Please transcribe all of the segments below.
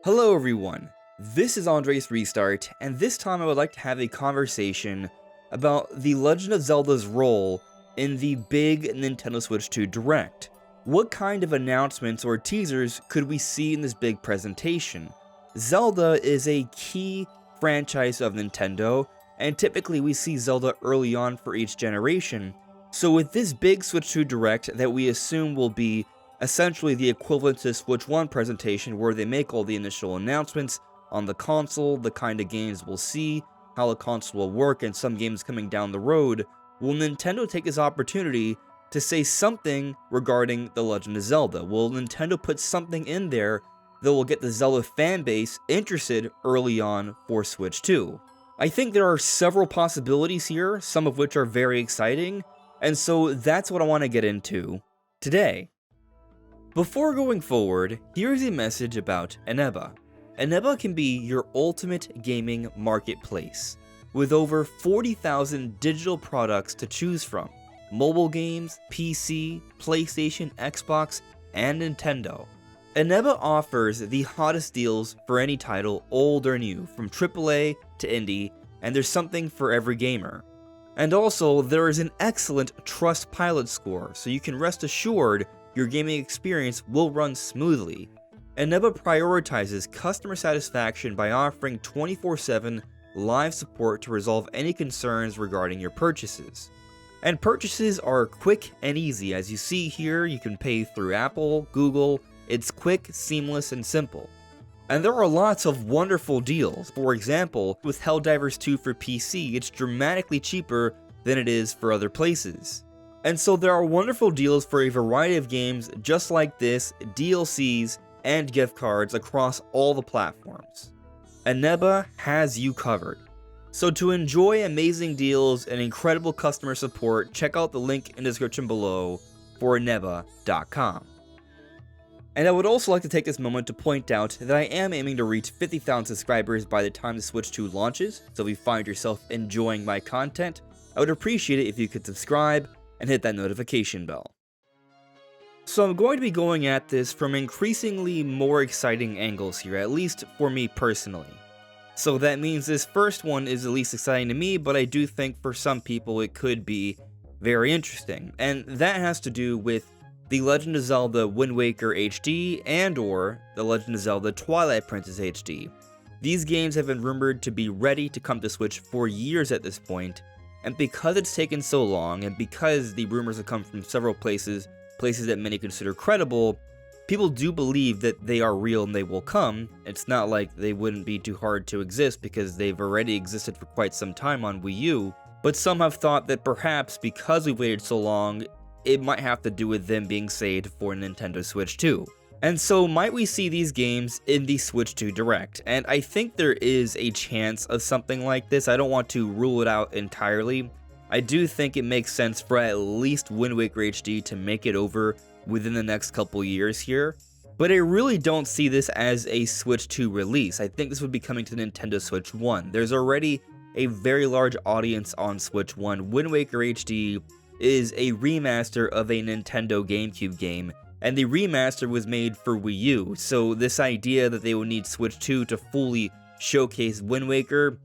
Hello everyone, this is AndresRestart, and this time I would like to have a conversation about the Legend of Zelda's role in the big Nintendo Switch 2 Direct. What kind of announcements or teasers could we see in this big presentation? Zelda is a key franchise of Nintendo, and typically we see Zelda early on for each generation. So with this big Switch 2 Direct that we assume will be essentially the equivalent to Switch 1 presentation where they make all the initial announcements on the console, the kind of games we'll see, how the console will work, and some games coming down the road, will Nintendo take this opportunity to say something regarding The Legend of Zelda? Will Nintendo put something in there that will get the Zelda fanbase interested early on for Switch 2? I think there are several possibilities here, some of which are very exciting, and so that's what I want to get into today. Before going forward, here's a message about Eneba. Eneba can be your ultimate gaming marketplace, with over 40,000 digital products to choose from. Mobile games, PC, PlayStation, Xbox, and Nintendo. Eneba offers the hottest deals for any title, old or new, from AAA to indie, and there's something for every gamer. And also, there is an excellent Trustpilot score, so you can rest assured your gaming experience will run smoothly. Eneba prioritizes customer satisfaction by offering 24/7 live support to resolve any concerns regarding your purchases. And purchases are quick and easy. As you see here, you can pay through Apple, Google. It's quick, seamless, and simple. And there are lots of wonderful deals. For example, with Helldivers 2 for PC, it's dramatically cheaper than it is for other places. And so there are wonderful deals for a variety of games just like this, DLCs, and gift cards across all the platforms. Eneba has you covered. So to enjoy amazing deals and incredible customer support, check out the link in the description below for eneba.com. And I would also like to take this moment to point out that I am aiming to reach 50,000 subscribers by the time the Switch 2 launches, so if you find yourself enjoying my content, I would appreciate it if you could subscribe and hit that notification bell. So I'm going to be going at this from increasingly more exciting angles here, at least for me personally. So that means this first one is the least exciting to me, but I do think for some people it could be very interesting. And that has to do with The Legend of Zelda Windwaker HD and or The Legend of Zelda Twilight Princess HD. These games have been rumored to be ready to come to Switch for years at this point, and because it's taken so long, and because the rumors have come from several places that many consider credible, people do believe that they are real and they will come. It's not like they wouldn't be too hard to exist because they've already existed for quite some time on Wii U, but some have thought that perhaps because we waited so long, it might have to do with them being saved for Nintendo Switch 2. And so might we see these games in the Switch 2 Direct? And I think there is a chance of something like this. I don't want to rule it out entirely. I do think it makes sense for at least Wind Waker HD to make it over within the next couple years here. But I really don't see this as a Switch 2 release. I think this would be coming to Nintendo Switch 1. There's already a very large audience on Switch 1. Wind Waker HD is a remaster of a Nintendo GameCube game, and the remaster was made for Wii U, so this idea that they would need Switch 2 to fully showcase Wind Waker,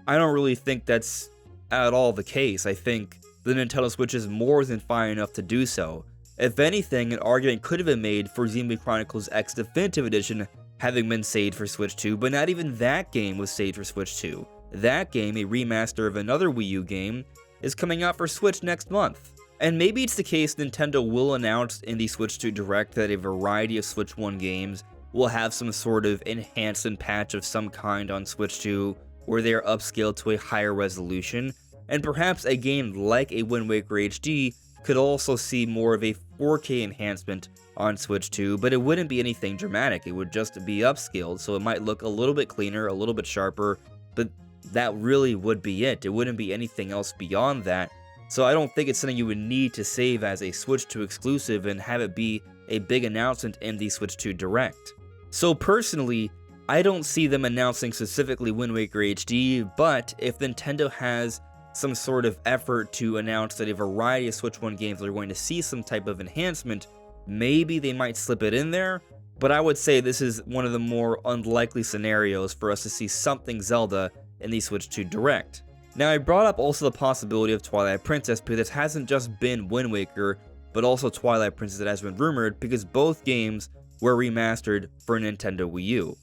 I don't really think that's at all the case. I think the Nintendo Switch is more than fine enough to do so. If anything, an argument could have been made for Xenoblade Chronicles X Definitive Edition having been saved for Switch 2, but not even that game was saved for Switch 2. That game, a remaster of another Wii U game, is coming out for Switch next month. And maybe it's the case Nintendo will announce in the Switch 2 Direct that a variety of Switch 1 games will have some sort of enhancement patch of some kind on Switch 2, where they are upscaled to a higher resolution, and perhaps a game like a Wind Waker HD could also see more of a 4K enhancement on Switch 2, but it wouldn't be anything dramatic. It would just be upscaled, so it might look a little bit cleaner, a little bit sharper, but that really would be it. It wouldn't be anything else beyond that. So I don't think it's something you would need to save as a Switch 2 exclusive and have it be a big announcement in the Switch 2 Direct. So personally, I don't see them announcing specifically Wind Waker HD, but if Nintendo has some sort of effort to announce that a variety of Switch 1 games are going to see some type of enhancement, maybe they might slip it in there, but I would say this is one of the more unlikely scenarios for us to see something Zelda in the Switch 2 Direct. Now, I brought up also the possibility of Twilight Princess because it hasn't just been Wind Waker, but also Twilight Princess that has been rumored because both games were remastered for Nintendo Wii U.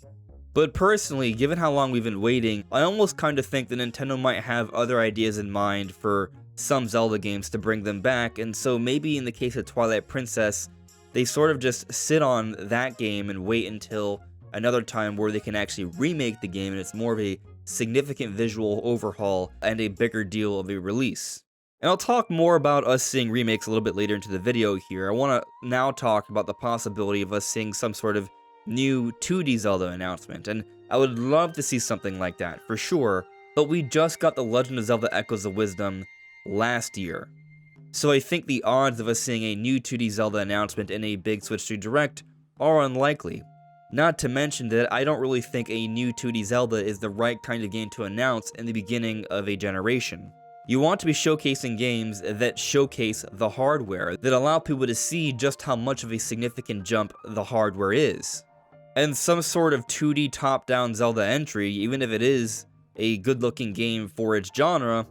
But personally, given how long we've been waiting, I almost kind of think that Nintendo might have other ideas in mind for some Zelda games to bring them back, and so maybe in the case of Twilight Princess, they sort of just sit on that game and wait until another time where they can actually remake the game and it's more of a significant visual overhaul and a bigger deal of a release. And I'll talk more about us seeing remakes a little bit later into the video here. I want to now talk about the possibility of us seeing some sort of new 2D Zelda announcement, and I would love to see something like that, for sure, but we just got The Legend of Zelda Echoes of Wisdom last year. So I think the odds of us seeing a new 2D Zelda announcement in a big Switch 2 Direct are unlikely. Not to mention that I don't really think a new 2D Zelda is the right kind of game to announce in the beginning of a generation. You want to be showcasing games that showcase the hardware, that allow people to see just how much of a significant jump the hardware is. And some sort of 2D top-down Zelda entry, even if it is a good-looking game for its genre,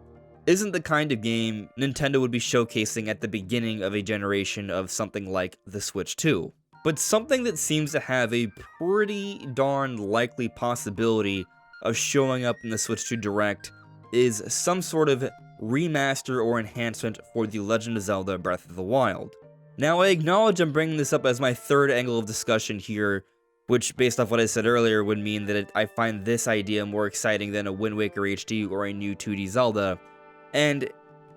isn't the kind of game Nintendo would be showcasing at the beginning of a generation of something like the Switch 2. But something that seems to have a pretty darn likely possibility of showing up in the Switch 2 Direct is some sort of remaster or enhancement for The Legend of Zelda Breath of the Wild. Now, I acknowledge I'm bringing this up as my third angle of discussion here, which, based off what I said earlier, would mean that I find this idea more exciting than a Wind Waker HD or a new 2D Zelda. And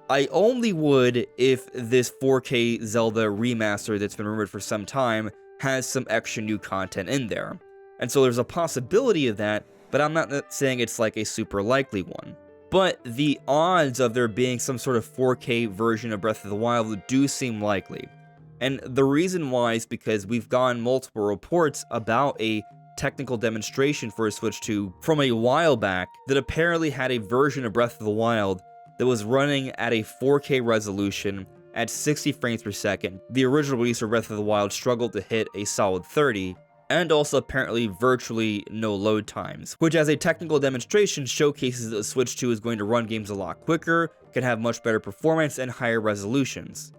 I only would if this 4K Zelda remaster that's been rumored for some time has some extra new content in there. And so there's a possibility of that, but I'm not saying it's like a super likely one. But the odds of there being some sort of 4K version of Breath of the Wild do seem likely. And the reason why is because we've gotten multiple reports about a technical demonstration for a Switch 2 from a while back that apparently had a version of Breath of the Wild that was running at a 4K resolution at 60 frames per second. The original release of Breath of the Wild struggled to hit a solid 30, and also apparently virtually no load times, which as a technical demonstration showcases that the Switch 2 is going to run games a lot quicker, can have much better performance, and higher resolutions.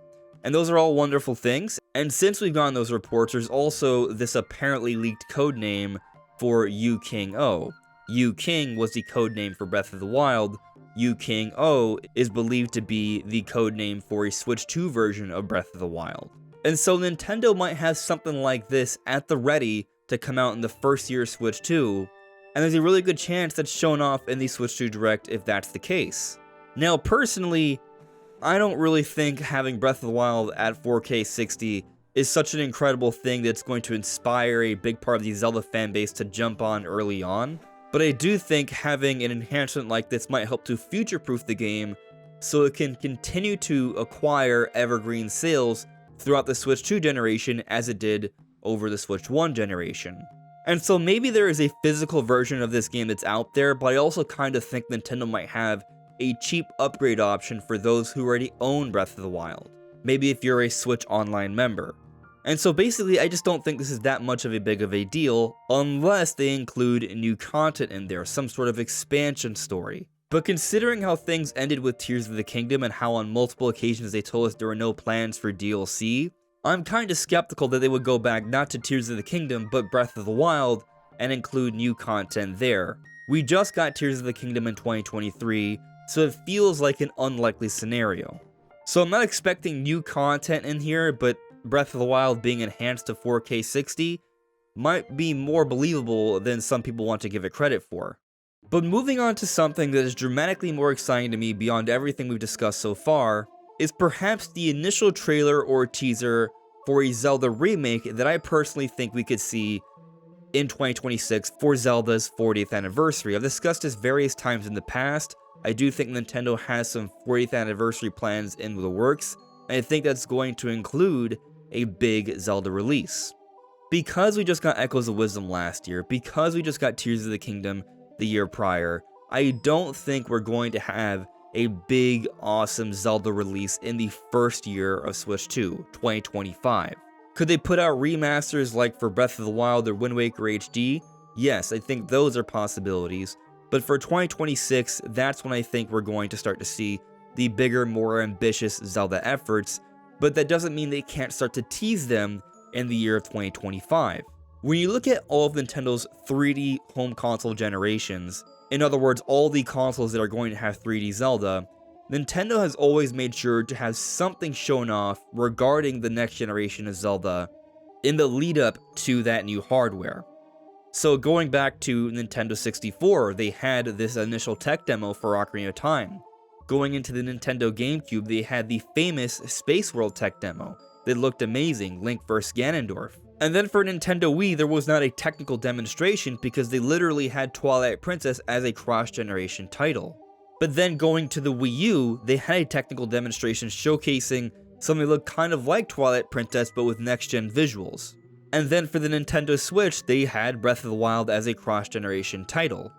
And those are all wonderful things, and since we've gotten those reports, there's also this apparently leaked codename for Yu King O. Yu King was the codename for Breath of the Wild. Yu King O is believed to be the codename for a Switch 2 version of Breath of the Wild. And so Nintendo might have something like this at the ready to come out in the first year of Switch 2, and there's a really good chance that's shown off in the Switch 2 Direct if that's the case. Now, personally, I don't really think having Breath of the Wild at 4K 60 is such an incredible thing that's going to inspire a big part of the Zelda fanbase to jump on early on, but I do think having an enhancement like this might help to future-proof the game so it can continue to acquire evergreen sales throughout the Switch 2 generation as it did over the Switch 1 generation. And so maybe there is a physical version of this game that's out there, but I also kind of think Nintendo might have a cheap upgrade option for those who already own Breath of the Wild. Maybe if you're a Switch Online member. And so basically, I just don't think this is that much of a big of a deal, unless they include new content in there, some sort of expansion story. But considering how things ended with Tears of the Kingdom and how on multiple occasions they told us there were no plans for DLC, I'm kinda skeptical that they would go back not to Tears of the Kingdom, but Breath of the Wild, and include new content there. We just got Tears of the Kingdom in 2023, so it feels like an unlikely scenario. So I'm not expecting new content in here, but Breath of the Wild being enhanced to 4K 60 might be more believable than some people want to give it credit for. But moving on to something that is dramatically more exciting to me beyond everything we've discussed so far, is perhaps the initial trailer or teaser for a Zelda remake that I personally think we could see in 2026 for Zelda's 40th anniversary. I've discussed this various times in the past. I do think Nintendo has some 40th anniversary plans in the works, and I think that's going to include a big Zelda release. Because we just got Echoes of Wisdom last year, because we just got Tears of the Kingdom the year prior, I don't think we're going to have a big, awesome Zelda release in the first year of Switch 2, 2025. Could they put out remasters like for Breath of the Wild or Windwaker HD? Yes, I think those are possibilities, but for 2026, that's when I think we're going to start to see the bigger, more ambitious Zelda efforts, but that doesn't mean they can't start to tease them in the year of 2025. When you look at all of Nintendo's 3D home console generations, in other words, all the consoles that are going to have 3D Zelda, Nintendo has always made sure to have something shown off regarding the next generation of Zelda in the lead up to that new hardware. So going back to Nintendo 64, they had this initial tech demo for Ocarina of Time. Going into the Nintendo GameCube, they had the famous Space World tech demo that looked amazing, Link vs. Ganondorf. And then for Nintendo Wii, there was not a technical demonstration because they literally had Twilight Princess as a cross-generation title. But then going to the Wii U, they had a technical demonstration showcasing something that looked kind of like Twilight Princess but with next-gen visuals. And then for the Nintendo Switch, they had Breath of the Wild as a cross-generation title.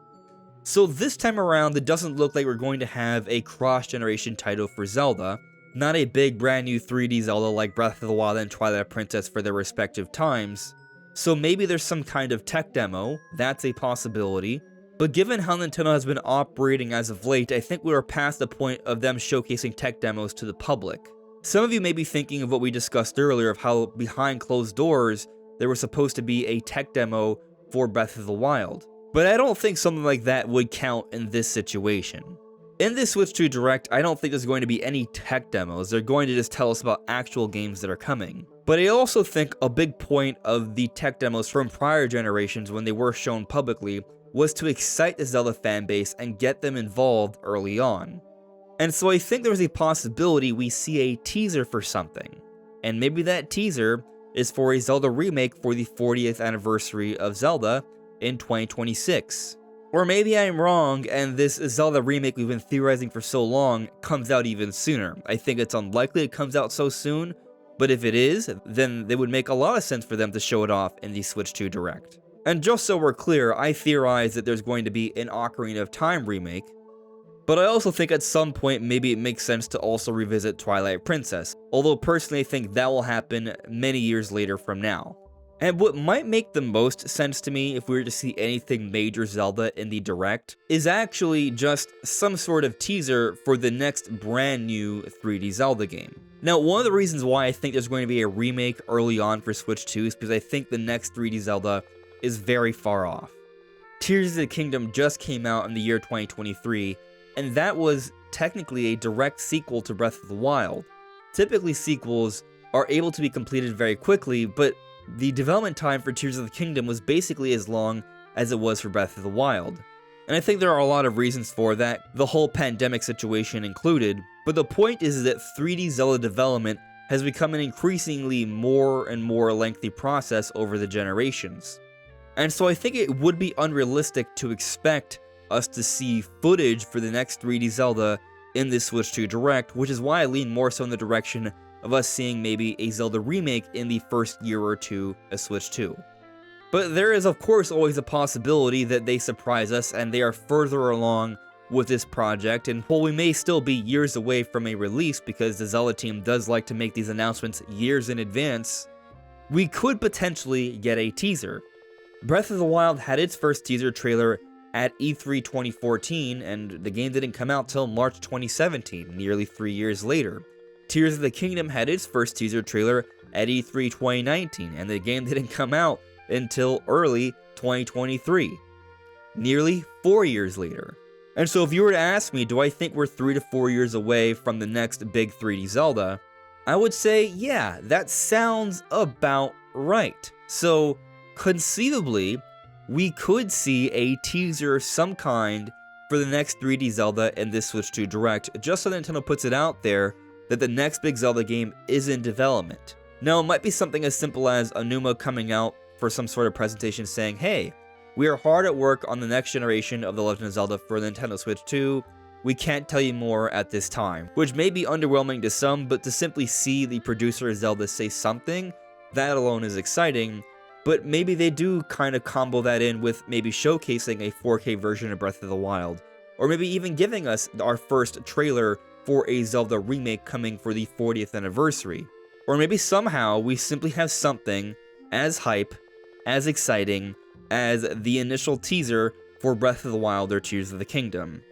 So this time around, it doesn't look like we're going to have a cross-generation title for Zelda, not a big brand new 3D Zelda like Breath of the Wild and Twilight Princess for their respective times. So maybe there's some kind of tech demo, that's a possibility. But given how Nintendo has been operating as of late, I think we are past the point of them showcasing tech demos to the public. Some of you may be thinking of what we discussed earlier of how behind closed doors, there was supposed to be a tech demo for Breath of the Wild. But I don't think something like that would count in this situation. In this Switch 2 Direct, I don't think there's going to be any tech demos. They're going to just tell us about actual games that are coming. But I also think a big point of the tech demos from prior generations when they were shown publicly was to excite the Zelda fanbase and get them involved early on. And so I think there's a possibility we see a teaser for something. And maybe that teaser is for a Zelda remake for the 40th anniversary of Zelda in 2026. Or maybe I'm wrong and this Zelda remake we've been theorizing for so long comes out even sooner. I think it's unlikely it comes out so soon, but if it is, then it would make a lot of sense for them to show it off in the Switch 2 Direct. And just so we're clear, I theorize that there's going to be an Ocarina of Time remake, but I also think at some point maybe it makes sense to also revisit Twilight Princess, although personally I think that will happen many years later from now. And what might make the most sense to me if we were to see anything major Zelda in the Direct is actually just some sort of teaser for the next brand new 3D Zelda game. Now, one of the reasons why I think there's going to be a remake early on for Switch 2 is because I think the next 3D Zelda is very far off. Tears of the Kingdom just came out in the year 2023, and that was technically a direct sequel to Breath of the Wild. Typically, sequels are able to be completed very quickly, but the development time for Tears of the Kingdom was basically as long as it was for Breath of the Wild. And I think there are a lot of reasons for that, the whole pandemic situation included, but the point is that 3D Zelda development has become an increasingly more and more lengthy process over the generations. And so I think it would be unrealistic to expect us to see footage for the next 3D Zelda in this Switch 2 Direct, which is why I lean more so in the direction of us seeing maybe a Zelda remake in the first year or two of Switch 2. But there is of course always a possibility that they surprise us and they are further along with this project, and while we may still be years away from a release because the Zelda team does like to make these announcements years in advance, we could potentially get a teaser. Breath of the Wild had its first teaser trailer at E3 2014, and the game didn't come out till March 2017, nearly 3 years later. Tears of the Kingdom had its first teaser trailer at E3 2019, and the game didn't come out until early 2023, nearly 4 years later. And so if you were to ask me, do I think we're 3 to 4 years away from the next big 3D Zelda, I would say, yeah, that sounds about right. So conceivably, we could see a teaser of some kind for the next 3D Zelda in this Switch 2 Direct, just so Nintendo puts it out there that the next big Zelda game is in development. Now, it might be something as simple as Eneba coming out for some sort of presentation saying, hey, we are hard at work on the next generation of The Legend of Zelda for the Nintendo Switch 2, we can't tell you more at this time, which may be underwhelming to some, but to simply see the producer of Zelda say something, that alone is exciting. But maybe they do kind of combo that in with maybe showcasing a 4K version of Breath of the Wild or maybe even giving us our first trailer for a Zelda remake coming for the 40th anniversary. Or maybe somehow we simply have something as hype, as exciting as the initial teaser for Breath of the Wild or Tears of the Kingdom.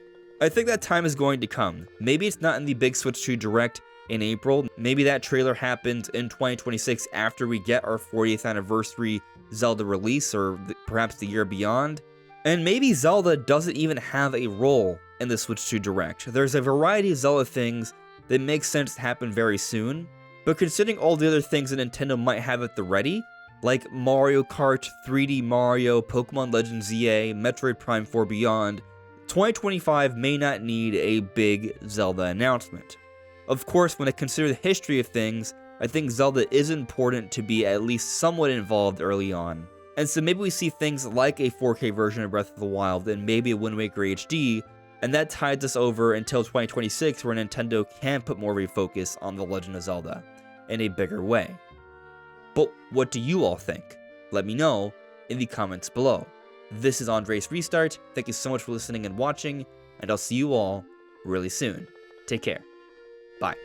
I think that time is going to come. Maybe it's not in the big Switch 2 Direct in April. Maybe that trailer happens in 2026 after we get our 40th anniversary Zelda release, or perhaps the year beyond. And maybe Zelda doesn't even have a role in the Switch 2 Direct. There's a variety of Zelda things that make sense to happen very soon, but considering all the other things that Nintendo might have at the ready, like Mario Kart, 3D Mario, Pokemon Legends ZA, Metroid Prime 4 Beyond, 2025 may not need a big Zelda announcement. Of course, when I consider the history of things, I think Zelda is important to be at least somewhat involved early on. And so maybe we see things like a 4K version of Breath of the Wild and maybe a Wind Waker HD, and that tides us over until 2026 where Nintendo can put more refocus on The Legend of Zelda in a bigger way. But what do you all think? Let me know in the comments below. This is AndresRestart. Thank you so much for listening and watching, and I'll see you all really soon. Take care. Bye.